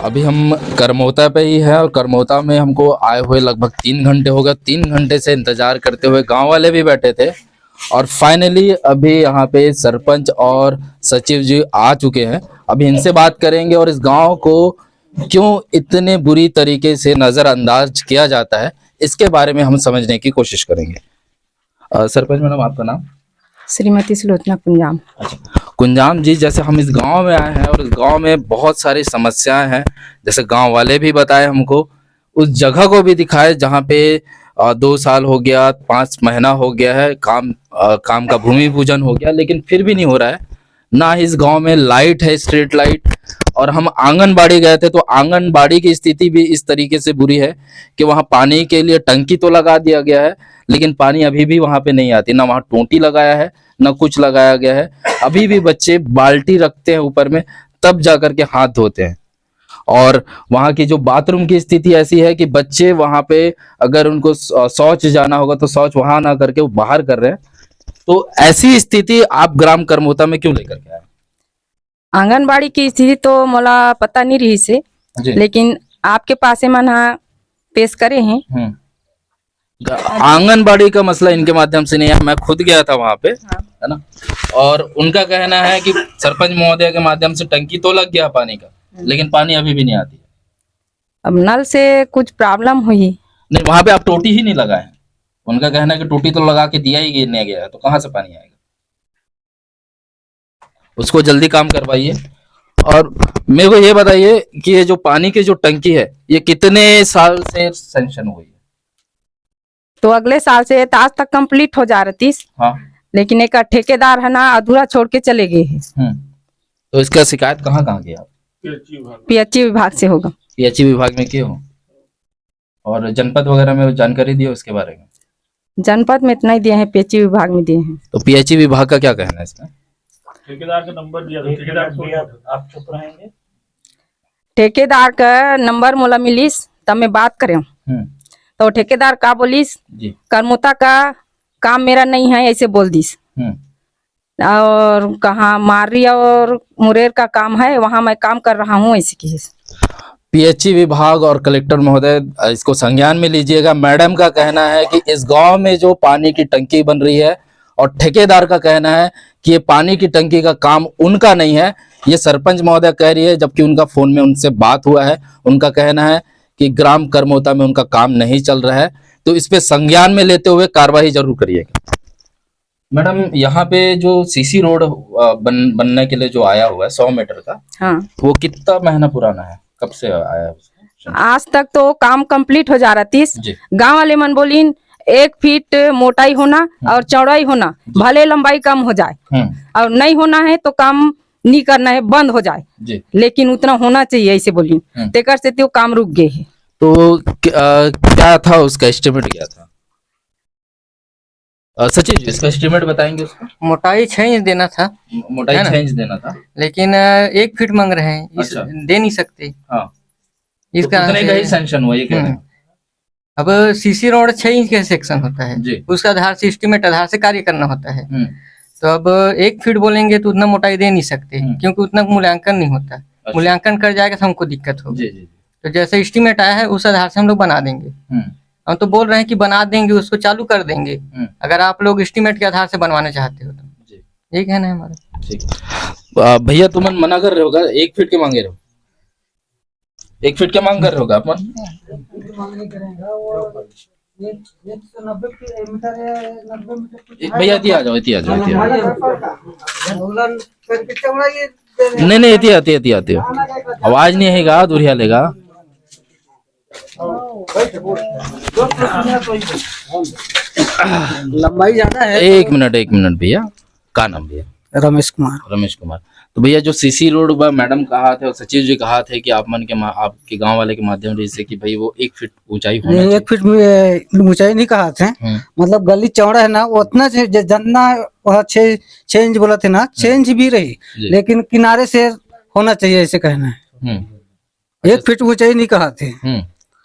अभी हम करमोता पे ही है और करमोता में हमको आए हुए लगभग 3 घंटे हो गए। 3 घंटे से इंतजार करते हुए गांव वाले भी बैठे थे और फाइनली अभी यहाँ पे सरपंच और सचिव जी आ चुके हैं। अभी इनसे बात करेंगे और इस गांव को क्यों इतने बुरी तरीके से नजरअंदाज किया जाता है इसके बारे में हम समझने की कोशिश करेंगे। सरपंच मैडम, आपका नाम? श्रीमती सुलोचना कुंजाम। कुंजाम जी, जैसे हम इस गांव में आए हैं और इस गांव में बहुत सारी समस्याएं हैं, जैसे गांव वाले भी बताए हमको, उस जगह को भी दिखाए जहां पे 2 साल हो गया, 5 महीना हो गया है, काम का भूमि पूजन हो गया, लेकिन फिर भी नहीं हो रहा है। ना इस गांव में लाइट है, स्ट्रीट लाइट। और हम आंगनबाड़ी गए थे तो आंगनबाड़ी की स्थिति भी इस तरीके से बुरी है कि वहां पानी के लिए टंकी तो लगा दिया गया है, लेकिन पानी अभी भी वहां पे नहीं आती। ना वहां टोटी लगाया है, ना कुछ लगाया गया है। अभी भी बच्चे बाल्टी रखते हैं ऊपर में, तब जाकर के हाथ धोते हैं। और वहां की जो बाथरूम की स्थिति ऐसी है कि बच्चे वहां पे अगर उनको शौच जाना होगा तो शौच वहां ना करके वो बाहर कर रहे हैं। तो ऐसी स्थिति आप ग्राम करमोता में क्यों लेकर के आए? आंगनबाड़ी की स्थिति तो मोला पता नहीं रही से, लेकिन आपके पास मन पेश करे हैं। आंगनबाड़ी का मसला इनके माध्यम से नहीं है, मैं खुद गया था वहां पे, है ना। और उनका कहना है कि सरपंच महोदय के माध्यम से टंकी तो लग गया पानी का, लेकिन पानी अभी भी नहीं आती है। अब नल से कुछ प्रॉब्लम हुई नहीं, वहां पे आप टोटी ही नहीं लगाए हैं। उनका कहना है कि टोटी तो लगा के दिया ही नहीं गया है, तो कहाँ से पानी आएगा? उसको जल्दी काम करवाइए। और मेरे को ये बताइए कि ये जो पानी की जो टंकी है ये कितने साल से सैंक्शन हुई है? तो अगले साल से आज तक कंप्लीट हो जा रही। हाँ, लेकिन एक ठेकेदार है ना, अधूरा छोड़ के चले गए हैं। तो इसका शिकायत कहाँ किया आप? पीएचई विभाग से होगा। पीएचई विभाग में किए हो? और जनपद वगैरह में जानकारी दिए उसके बारे में? जनपद में इतना ही दिए हैं, पीएचई विभाग में दिए हैं। तो पीएचई विभाग का क्या कहना है इसमें? ठेकेदार का नंबर दिया था, ठेकेदार आप चुप रहेंगे? ठेकेदार का नंबर मोला मिलीस तब मैं बात करें तो ठेकेदार का बोलिस करमोता का काम मेरा नहीं है, ऐसे बोल दिस। और कहाँ मारी और मुरेर का काम है, वहां मैं काम कर रहा हूँ, ऐसे की। पीएचई विभाग और कलेक्टर महोदय इसको संज्ञान में लीजिएगा। मैडम का कहना है कि इस गांव में जो पानी की टंकी बन रही है, और ठेकेदार का कहना है कि ये पानी की टंकी का काम उनका नहीं है, ये सरपंच महोदय कह रही है, जबकि उनका फोन में उनसे बात हुआ है। उनका कहना है कि ग्राम करमोता में उनका काम नहीं चल रहा है, तो इस पे संज्ञान में लेते हुए कार्रवाई जरूर करिएगा। मैडम, यहाँ पे जो सीसी रोड बनने के लिए जो आया हुआ है 100 मीटर का, हाँ, वो कितना महीना पुराना है? कब से आया है? आज तक तो काम कंप्लीट हो जा रहा। 30 गाँव वाले मन बोलिन 1 फीट मोटाई होना और चौड़ाई होना, भले लंबाई कम हो जाए, और नहीं होना है तो काम नहीं करना है, बंद हो जाए, लेकिन उतना होना चाहिए, ऐसे बोली। तेकर से तो काम रुक गए है। तो क्या था उसका एस्टिमेट, क्या था? सचिव जी, इसका एस्टिमेट बताएंगे उसका? मोटाई 6 इंच देना था। मोटाई 6 इंच देना था, लेकिन 1 फीट मांग रहे हैं। अच्छा। दे नहीं सकते। हाँ, इसका तो का ही सैंक्शन हुआ, ये कह रहे हैं। अब सीसी रोड 6 इंच का सेक्शन होता है, उसका आधार से एस्टिमेट आधार से कार्य करना होता है। तो अब 1 फीट बोलेंगे तो उतना मोटाई दे नहीं सकते, क्योंकि उतना मूल्यांकन नहीं होता। अच्छा। मूल्यांकन कर जाएगा तो हमको दिक्कत होगी। तो जैसे एस्टिमेट आया है उस आधार से हम लोग बना देंगे। हम तो बोल रहे हैं कि बना देंगे, उसको चालू कर देंगे, अगर आप लोग एस्टिमेट के आधार से बनवाना चाहते हो तो। ये कहना है हमारा। ठीक। भैया, तुम मना कर रहे होगा, 1 फीट के मांगे रहो? 1 फीट के मांग कर रहे होगा आप? भैया इति आ जाओ, इति आ जाओ। नहीं, इति आती हो। आवाज नहीं आएगा, दूरिया लेगा। लंबाई ज्यादा है। 1 मिनट भैया, का नाम भैया? रमेश कुमार। तो भैया, जो सीसी रोड मैडम कहा थे और सचिव जी कहा थे कि आपके गांव वाले के माध्यम से कि भाई वो 1 फीट ऊंचाई होना चाहिए। 1 फीट ऊंचाई नहीं कहा थे, मतलब गली चौड़ा है ना, उतना जितना 6 इंच बोला थे ना, 6 इंच भी रही, लेकिन किनारे से होना चाहिए, ऐसे कहना है। 1 फीट ऊंचाई नहीं कहा थे।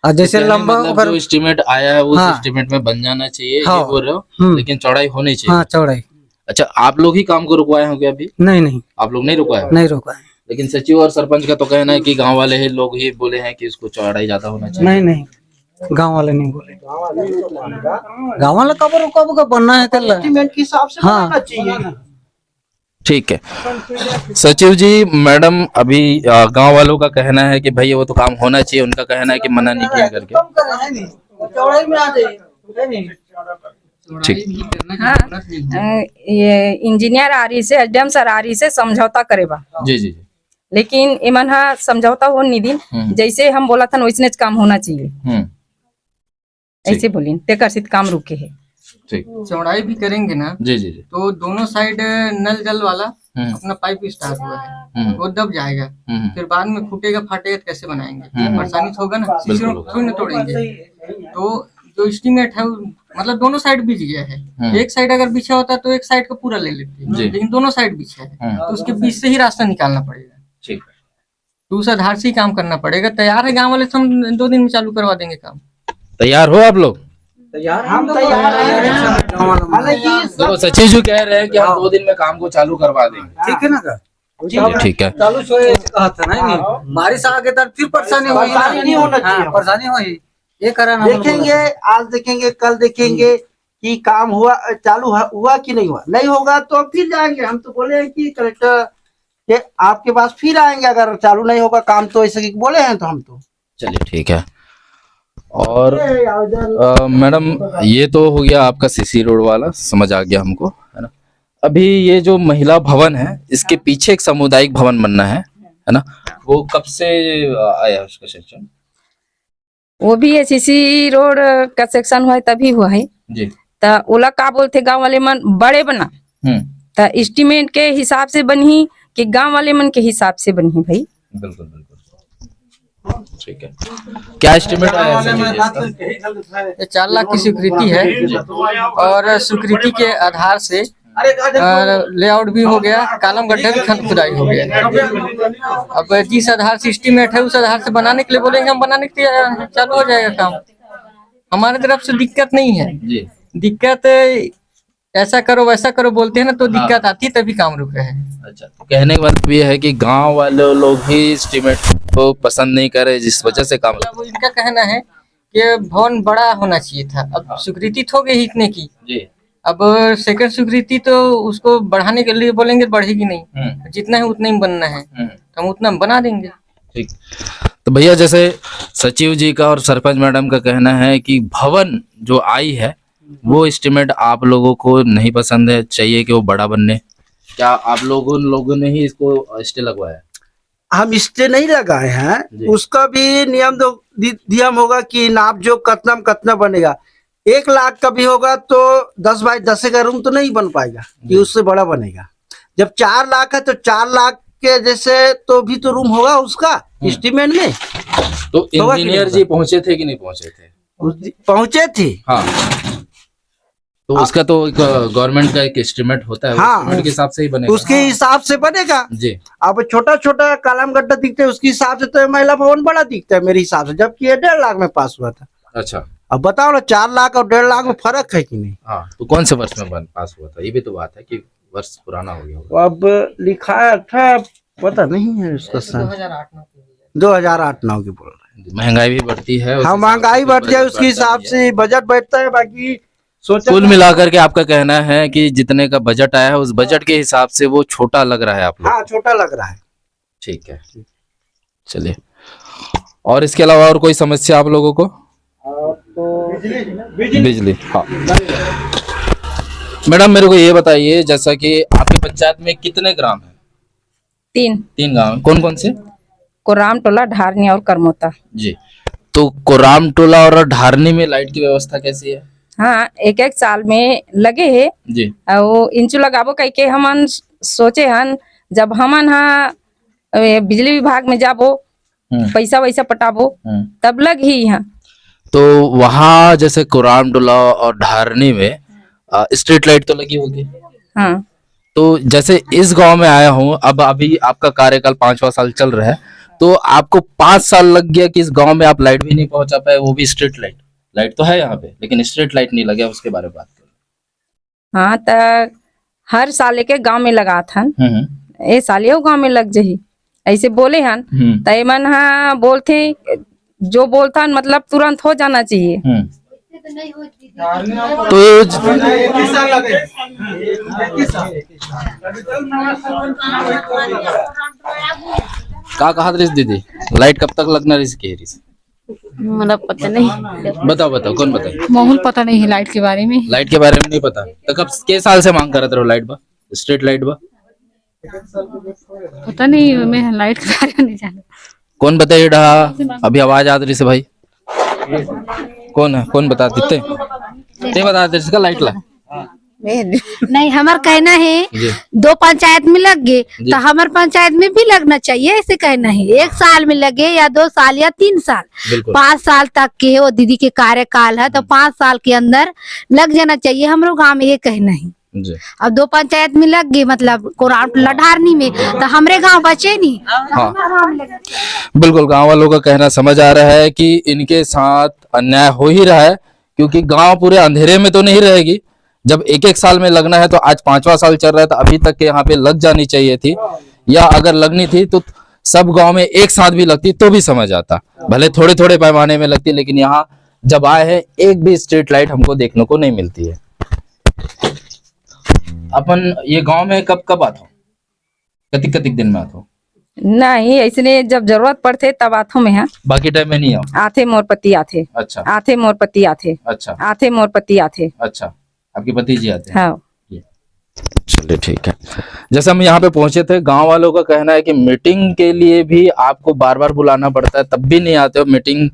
और जैसे लंबा जो एस्टिमेट आया है उस एस्टिमेट में बन जाना चाहिए, ये बोल रहे हो, लेकिन चौड़ाई होनी चाहिए। हाँ, चौड़ाई। अच्छा, आप लोग ही काम को रुकवाए होंगे अभी? नहीं, आप लोग नहीं रुकवाए? नहीं रुकवाए। लेकिन सचिव और सरपंच का तो कहना है कि गांव वाले ही लोग ही बोले हैं कि उसको चौड़ाई ज्यादा होना चाहिए। नहीं नहीं, गांव वाले नहीं बोले। गांव वाले कब बनना है कल एस्टीमेट के हिसाब से हाँ। बनाना चाहिए। ठीक है सचिव जी, मैडम अभी गांव वालों का कहना है कि भाई वो तो काम होना चाहिए, उनका कहना है कि मना नहीं किया करके। कम कर है नहीं, चौड़ाई में आ जाए। ठीक। हाँ, ये इंजीनियर आरी से एसडीएम सर आरी से समझौता करेबा, जी जी जी। लेकिन इमन हा समझौता हो निदिन जैसे हम बोला था वैसने काम होना चाहिए, ऐसे बोली तेकर सित काम रुके है। ठीक। चौड़ाई भी करेंगे ना जी जी जी। तो दोनों साइड नल जल वाला अपना पाइप स्टार्ट हुआ है, वो दब जाएगा, फिर बाद में फूटेगा फाटेगा तो कैसे बनाएंगे, परेशानी तो होगा ना, सीसी रोड थोड़ी ना तोड़ेंगे। तो जो एस्टीमेट है मतलब दोनों साइड बिछ गया है, एक साइड अगर बिछा होता तो एक साइड का पूरा ले लेते, लेकिन दोनों साइड बिछा है तो उसके बीच से ही रास्ता निकालना पड़ेगा। ठीक। दूसरा धार से ही काम करना पड़ेगा। तैयार है गांव वाले, तो हम 2 दिन में चालू करवा देंगे काम। तैयार हो आप लोग? हम तैयार हैं। देखो सचिव जी कह रहे हैं कि हम 2 दिन में काम को चालू करवा देंगे। ठीक है ना। ठीक है। चालू सो कहा था नहीं, बारिश आगे तक फिर परेशानी होगी, परेशानी नहीं होना चाहिए। परेशानी होगी, ये कराना देखेंगे, आज देखेंगे, कल देखेंगे कि काम हुआ, चालू हुआ कि नहीं हुआ। नहीं होगा तो फिर जाएंगे। हम तो बोले हैं कि कलेक्टर के आपके पास फिर आएंगे, अगर चालू नहीं होगा काम तो, ऐसे बोले हैं तो हम तो। चलिए ठीक है। और मैडम ये तो हो गया आपका सीसी रोड वाला, समझ आ गया हमको, है ना। अभी ये जो महिला भवन है इसके पीछे एक सामुदायिक भवन बनना है ना, वो कब से आया उसका सेक्शन? वो भी एसीसी रोड का सेक्शन हुआ है तभी हुआ है। जी। तो ओला का बोलते गांव वाले मन बड़े बना, तो एस्टीमेट के हिसाब से बनी कि गांव वाले मन के हिसाब से बनी भाई। बिल्कुल बिल्कुल। ठीक है। क्या एस्टिमेट आया सचिव जी इसका? ये 4 लाख की स्वीकृति है और स्वीकृति के आधार से लेआउट भी हो गया, कॉलम गड्ढा भी खंड खुदाई हो गया। अब जिस आधार से एस्टीमेट है उस आधार से बनाने के लिए बोलेंगे, हम बनाने के लिए चालू हो जाएगा काम। हमारे तरफ से दिक्कत नहीं है जी। दिक्कत ऐसा करो वैसा करो बोलते हैं ना, तो दिक्कत आती तभी काम रुक रहे हैं। अच्छा, तो कहने का मतलब ये है कि गांव वाले लोग ही एस्टीमेट को पसंद नहीं कर रहे, जिस वजह से काम। वो इनका कहना है कि भवन बड़ा होना चाहिए था। अब स्वीकृति हो गई इतने की जी। अब सेकंड स्वीकृति तो उसको बढ़ाने के लिए बोलेंगे बढ़ेगी नहीं, जितना है उतना ही बनना है, तो हम उतना बना देंगे। ठीक। तो भैया जैसे सचिव जी का और सरपंच मैडम का कहना है कि भवन जो आई है वो एस्टीमेट आप लोगों को नहीं पसंद है, चाहिए कि वो बड़ा बनने। क्या आप लोगों ने ही इसको स्टे लगवाया? हम स्टे नहीं लगाए हैं, उसका भी नियम होगा कि नाप जो कतना बनेगा। 1 लाख का भी होगा तो 10 बाई 10 का रूम तो नहीं बन पाएगा कि उससे बड़ा बनेगा। जब 4 लाख है तो 4 लाख के जैसे तो भी तो रूम होगा उसका एस्टीमेट में। तो इंजीनियर जी पहुंचे थे कि नहीं पहुंचे थे? पहुंचे थे। हाँ। तो उसका तो एक गवर्नमेंट का एक एस्टीमेट होता है, हाँ, एस्टीमेट के हिसाब से ही बनेगा। उसके हिसाब से बनेगा जी। अब छोटा छोटा कॉलम गड्ढा दिखते है उसके हिसाब से तो महिला भवन बड़ा दिखता है मेरे हिसाब से, जबकि ये 1.5 लाख में पास हुआ था। अच्छा। अब बताओ ना 4 लाख और 1.5 लाख में फर्क है कि नहीं? हाँ, तो कौन से वर्ष में पास हुआ था? ये भी तो बात है कि वर्ष पुराना हो गया होगा। अब लिखा था, पता नहीं है उसका सन 2008-9 की बोल रहे हैं। महंगाई भी बढ़ती है। हाँ, महंगाई बढ़ जाए उसके हिसाब से बजट बैठता है। बाकी कुल मिलाकर के आपका कहना है कि जितने का बजट आया है उस बजट के हिसाब से वो छोटा लग रहा है आप लोग? हाँ, छोटा लग रहा है। ठीक है, चलिए। और इसके अलावा और कोई समस्या आप लोगों को? बिजली। हाँ मैडम मेरे को ये बताइए, जैसा कि आपकी पंचायत में कितने ग्राम है? 3 गांव। कौन कौन से? कोराम टोला, ढारनी और करमोता जी। तो कोराम टोला और ढारनी में लाइट की व्यवस्था कैसी है? हाँ, 1 साल में लगे है जी। वो इंचू लगाबो कह के हमन सोचे हन, जब हमन बिजली विभाग में जाबो पैसा वैसा पटाबो तब लग ही यहाँ। तो वहाँ जैसे कोराम टोला और ढारनी में स्ट्रीट लाइट तो लगी होगी? हाँ। तो जैसे इस गांव में आया हूँ, अब अभी आपका कार्यकाल 5वां साल चल रहा है, तो आपको 5 साल लग गया कि इस गांव में आप लाइट भी नहीं पहुंचा पाए, वो भी स्ट्रीट लाइट। लाइट तो है यहाँ पे लेकिन स्ट्रीट लाइट नहीं लगे, उसके बारे में बात करें। हाँ, तो हर साल के गांव में लगा था, ये साल गांव में लग जाही। ऐसे बोले हन तो मन हाँ बोलते जो बोलता हन मतलब तुरंत हो जाना चाहिए। तो का कहा रही दीदी लाइट कब तक लगना रही कह रही? मतलब पता नहीं, बताओ बताओ कौन बताए? माहौल पता नहीं है लाइट के बारे में। लाइट के बारे में नहीं पता तो कब के साल से मांग करते रहो लाइट बा, स्ट्रीट लाइट बा? पता नहीं, मैं लाइट के बारे में नहीं जानती। कौन बताइए रहा? अभी आवाज आ रही से भाई कौन है, कौन बता देते ते बता दे इसका लाइट ला। नहीं, हमारा कहना है 2 पंचायत में लग गए तो हमारे पंचायत में भी लगना चाहिए, ऐसे कहना है। 1 साल में लगे या 2 साल या 3 साल 5 साल तक के वो दीदी के कार्यकाल है तो 5 साल के अंदर लग जाना चाहिए। हम लोग गाँव में ये कहना है। अब 2 पंचायत में लग गए मतलब कोराट लठारनी में तो हमारे गांव बचे नहीं। हाँ। बिल्कुल गांव वालों का कहना समझ आ रहा है कि इनके साथ अन्याय हो ही रहा है, क्योंकि गांव पूरे अंधेरे में तो नहीं रहेगी। जब 1-1 साल में लगना है तो आज 5वां साल चल रहा है तो अभी तक के यहाँ पे लग जानी चाहिए थी, या अगर लगनी थी तो सब गांव में एक साथ भी लगती तो भी समझ आता, भले थोड़े थोड़े पैमाने में लगती। लेकिन यहाँ जब आए हैं एक भी स्ट्रीट लाइट हमको देखने को नहीं मिलती है। अपन ये गांव में कब कब आते हो, कतिक कतिक दिन में आते हो? नहीं ऐसे जब जरूरत पड़ते तब आथो में है, बाकी टाइम में नहीं आओ? आथे मोर पति आथे। अच्छा। आथे मोर पति आथे। अच्छा। आथे मोर पति आथे। अच्छा, आपके पति जी आते हैं? हाँ। चलिए ठीक है। जैसे हम यहाँ पे पहुंचे थे, गांव वालों का कहना है कि मीटिंग के लिए भी आपको बार बार बुलाना पड़ता है तब भी नहीं आते हो। मीटिंग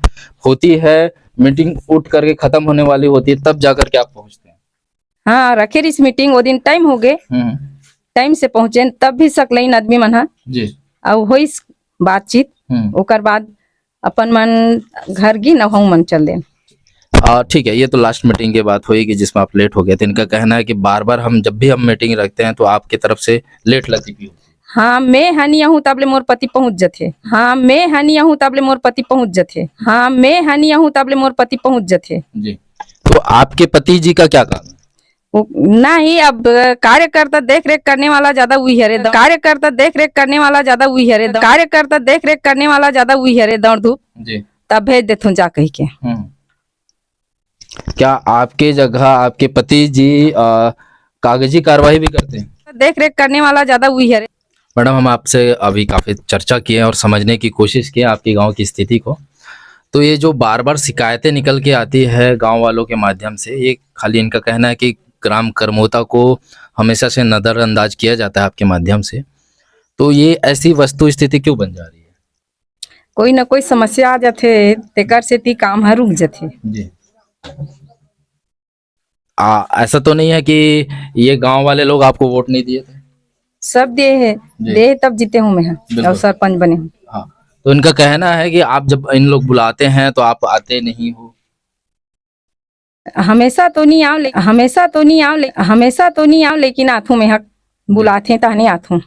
होती है, मीटिंग उठ करके खत्म होने वाली होती है तब जाकर के आप पहुंचते हैं। हाँ रखे इस मीटिंग वो दिन टाइम हो गए, टाइम से पहुंचे तब भी सकलईन आदमी मन है जी। अब हो बातचीत ओकर बाद अपन मन घर गी न मन चल देन। ठीक है, ये तो लास्ट मीटिंग की बात हुई कि जिसमें आप लेट हो गए थे। इनका कहना है कि बार बार हम जब भी हम मीटिंग रखते हैं तो आपकी तरफ से लेट लगती भी होती है। हाँ मैं हनिया हूँ तबले मोर पति पहुंच जाते। हाँ मैं हनिया हूँ तबले मोर पति पहुंच जाते। हाँ मैं हनिया हूँ तबले मोर पति पहुंच जाते जी। तो आपके पति जी का क्या काम है? नहीं अब कार्यकर्ता देख रेख करने वाला ज्यादा वही है रे। कार्यकर्ता देख रेख करने वाला ज्यादा वही है रे। कार्यकर्ता देख रेख करने वाला ज्यादा वही है रे। दौड़ धूप जी तब भेज देते जा कह के। क्या आपके जगह आपके पति जी कागजी कार्रवाई भी करते हैं? देख रेख करने वाला ज्यादा वही है रे। मैडम हम आपसे अभी काफी चर्चा किए और समझने की कोशिश की आपके गांव की स्थिति को। तो ये जो बार बार शिकायतें निकल के आती है गांव वालों के माध्यम से, ये खाली इनका कहना है कि ग्राम कर्मोता को हमेशा से नजरअंदाज किया जाता है आपके माध्यम से। तो ये ऐसी वस्तु स्थिति क्यों बन जा रही है? कोई ना कोई समस्या आ जाते तेकर से ती काम है रुक जाते जी। ऐसा तो नहीं है कि ये गांव वाले लोग आपको वोट नहीं दिए थे? सब दे है, दे तब जीते हूँ मैं और सरपंच बने हूँ। हाँ, तो इनका कहना है कि आप जब इन लोग बुलाते हैं तो आप आते नहीं हो। हमेशा तो नहीं आओ, हमेशा तो नहीं आओ, हमेशा तो नहीं आओ, लेकिन आथू में हक बुलाते तो नहीं आथू।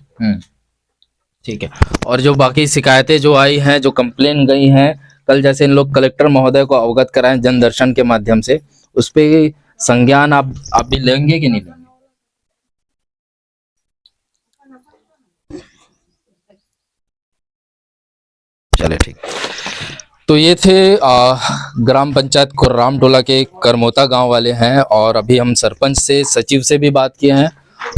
ठीक है। और जो बाकी शिकायतें जो आई हैं, जो कंप्लेन गई हैं, कल जैसे इन लोग कलेक्टर महोदय को अवगत कराएं जन दर्शन के माध्यम से, उस पे संज्ञान आप भी लेंगे कि नहीं लेंगे? चले ठीक। तो ये थे ग्राम पंचायत कुर्राम टोला के करमोता गांव वाले हैं, और अभी हम सरपंच से सचिव से भी बात किए हैं,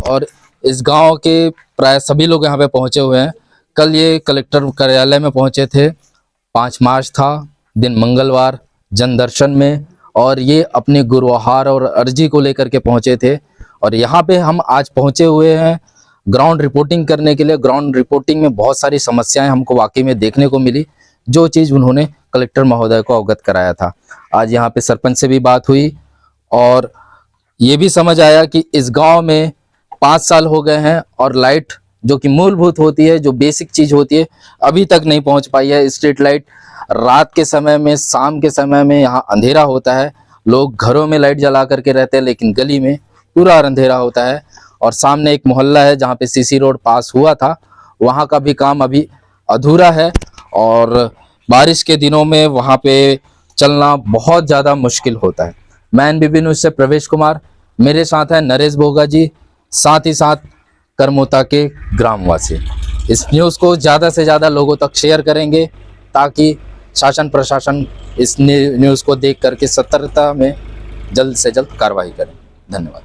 और इस गांव के प्राय सभी लोग यहाँ पे पहुंचे हुए हैं। कल ये कलेक्टर कार्यालय में पहुंचे थे, 5 मार्च था दिन मंगलवार, जन दर्शन में, और ये अपनी गुरुहार और अर्जी को लेकर के पहुंचे थे। और यहाँ पे हम आज पहुंचे हुए हैं ग्राउंड रिपोर्टिंग करने के लिए। ग्राउंड रिपोर्टिंग में बहुत सारी समस्याएं हमको वाकई में देखने को मिली, जो चीज़ उन्होंने कलेक्टर महोदय को अवगत कराया था। आज यहाँ पे सरपंच से भी बात हुई, और ये भी समझ आया कि इस गांव में 5 साल हो गए हैं और लाइट जो कि मूलभूत होती है, जो बेसिक चीज़ होती है, अभी तक नहीं पहुंच पाई है। स्ट्रीट लाइट रात के समय में, शाम के समय में यहाँ अंधेरा होता है, लोग घरों में लाइट जला करके रहते हैं, लेकिन गली में पूरा अंधेरा होता है। और सामने एक मोहल्ला है जहाँ पे सीसी रोड पास हुआ था, वहाँ का भी काम अभी अधूरा है, और बारिश के दिनों में वहाँ पे चलना बहुत ज़्यादा मुश्किल होता है। मैं NBB न्यूज़ से प्रवेश कुमार, मेरे साथ है नरेश भोगा जी, साथ ही साथ करमोता के ग्रामवासी। इस न्यूज़ को ज़्यादा से ज़्यादा लोगों तक शेयर करेंगे ताकि शासन प्रशासन इस न्यूज़ को देख करके सतर्कता में जल्द से जल्द कार्रवाई करें। धन्यवाद।